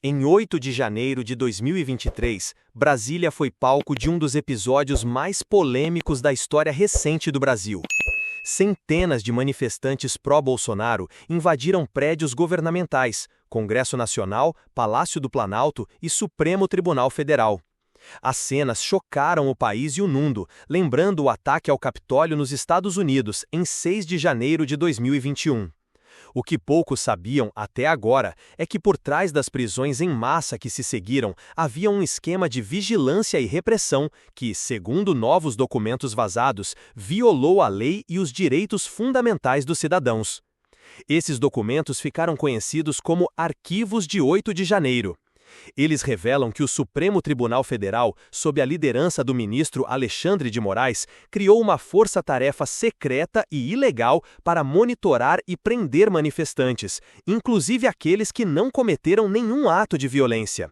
Em 8 de janeiro de 2023, Brasília foi palco de um dos episódios mais polêmicos da história recente do Brasil. Centenas de manifestantes pró-Bolsonaro invadiram prédios governamentais, Congresso Nacional, Palácio do Planalto e Supremo Tribunal Federal. As cenas chocaram o país e o mundo, lembrando o ataque ao Capitólio nos Estados Unidos em 6 de janeiro de 2021. O que poucos sabiam até agora é que por trás das prisões em massa que se seguiram havia um esquema de vigilância e repressão que, segundo novos documentos vazados, violou a lei e os direitos fundamentais dos cidadãos. Esses documentos ficaram conhecidos como Arquivos de 8 de janeiro. Eles revelam que o Supremo Tribunal Federal, sob a liderança do ministro Alexandre de Moraes, criou uma força-tarefa secreta e ilegal para monitorar e prender manifestantes, inclusive aqueles que não cometeram nenhum ato de violência.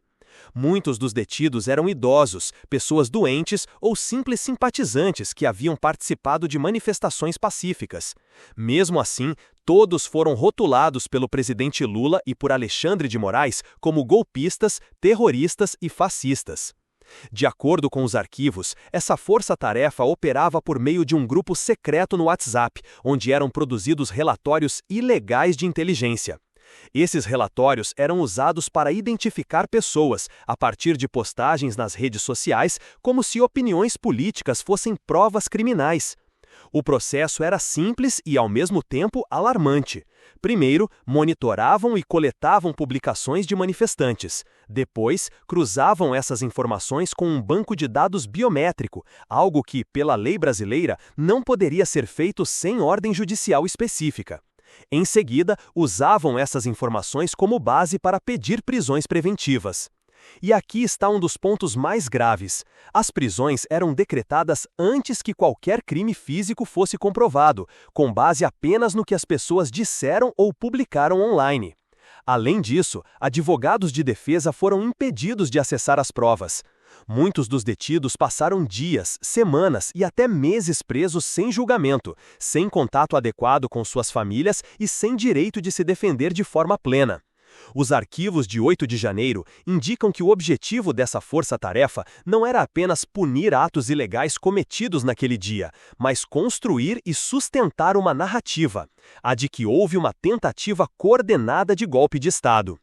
Muitos dos detidos eram idosos, pessoas doentes ou simples simpatizantes que haviam participado de manifestações pacíficas. Mesmo assim, todos foram rotulados pelo presidente Lula e por Alexandre de Moraes como golpistas, terroristas e fascistas. De acordo com os arquivos, essa força-tarefa operava por meio de um grupo secreto no WhatsApp, onde eram produzidos relatórios ilegais de inteligência. Esses relatórios eram usados para identificar pessoas, a partir de postagens nas redes sociais, como se opiniões políticas fossem provas criminais. O processo era simples e, ao mesmo tempo, alarmante. Primeiro, monitoravam e coletavam publicações de manifestantes. Depois, cruzavam essas informações com um banco de dados biométrico, algo que, pela lei brasileira, não poderia ser feito sem ordem judicial específica. Em seguida, usavam essas informações como base para pedir prisões preventivas. E aqui está um dos pontos mais graves. As prisões eram decretadas antes que qualquer crime físico fosse comprovado, com base apenas no que as pessoas disseram ou publicaram online. Além disso, advogados de defesa foram impedidos de acessar as provas. Muitos dos detidos passaram dias, semanas e até meses presos sem julgamento, sem contato adequado com suas famílias e sem direito de se defender de forma plena. Os arquivos de 8 de janeiro indicam que o objetivo dessa força-tarefa não era apenas punir atos ilegais cometidos naquele dia, mas construir e sustentar uma narrativa, a de que houve uma tentativa coordenada de golpe de Estado.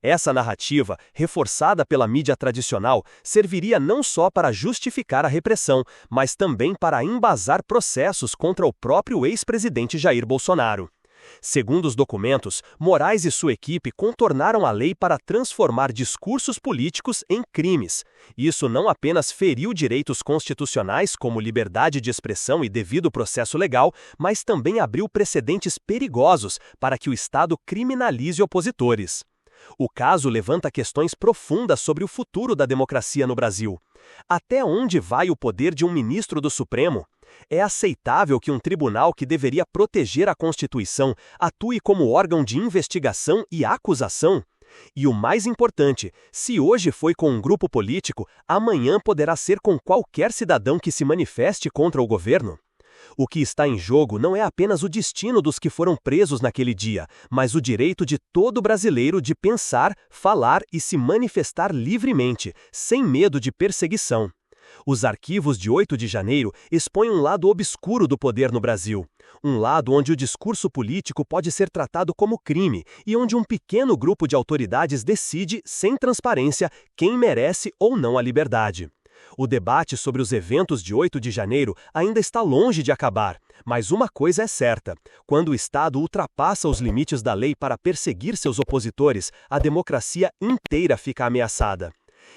Essa narrativa, reforçada pela mídia tradicional, serviria não só para justificar a repressão, mas também para embasar processos contra o próprio ex-presidente Jair Bolsonaro. Segundo os documentos, Moraes e sua equipe contornaram a lei para transformar discursos políticos em crimes. Isso não apenas feriu direitos constitucionais como liberdade de expressão e devido processo legal, mas também abriu precedentes perigosos para que o Estado criminalize opositores. O caso levanta questões profundas sobre o futuro da democracia no Brasil. Até onde vai o poder de um ministro do Supremo? É aceitável que um tribunal que deveria proteger a Constituição atue como órgão de investigação e acusação? E o mais importante, se hoje foi com um grupo político, amanhã poderá ser com qualquer cidadão que se manifeste contra o governo? O que está em jogo não é apenas o destino dos que foram presos naquele dia, mas o direito de todo brasileiro de pensar, falar e se manifestar livremente, sem medo de perseguição. Os arquivos de 8 de janeiro expõem um lado obscuro do poder no Brasil. Um lado onde o discurso político pode ser tratado como crime e onde um pequeno grupo de autoridades decide, sem transparência, quem merece ou não a liberdade. O debate sobre os eventos de 8 de janeiro ainda está longe de acabar, mas uma coisa é certa: quando o Estado ultrapassa os limites da lei para perseguir seus opositores, a democracia inteira fica ameaçada.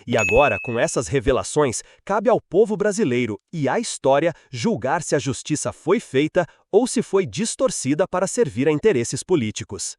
E agora, com essas revelações, cabe ao povo brasileiro e à história julgar se a justiça foi feita ou se foi distorcida para servir a interesses políticos.